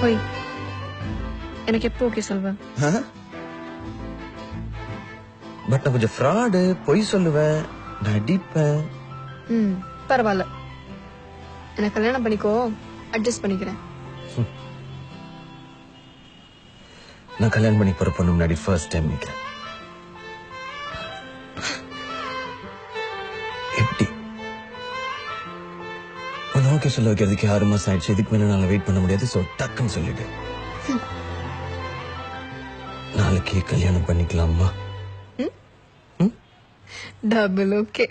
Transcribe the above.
போய் எனக்கு எப்போ ஓகே சொல்வேன்? பட் நான் கொஞ்சம் ஃப்ராடு, பொய் சொல்லுவேன், நடிப்பேன். பரவாயில்ல, என்ன கல்யாணம் பண்ணிக்கோ, அட்ஜஸ்ட் பண்ணிக்கிறேன். நான் கல்யாணம் பண்ணி போற பொண்ணு முன்னாடி ஃபர்ஸ்ட் டைம் நிக்கிறேன். எப்படி உன்னை ஓகே சொல்ல வைக்கிறதுக்கு 6 மாசம் ஆயிடுச்சு. இதுக்கு மேல நான் வெயிட் பண்ண முடியாது. சோ டக்குன்னு சொல்லிட்டு நாளைக்கு கல்யாணம் பண்ணிக்கலாமா? Double okay.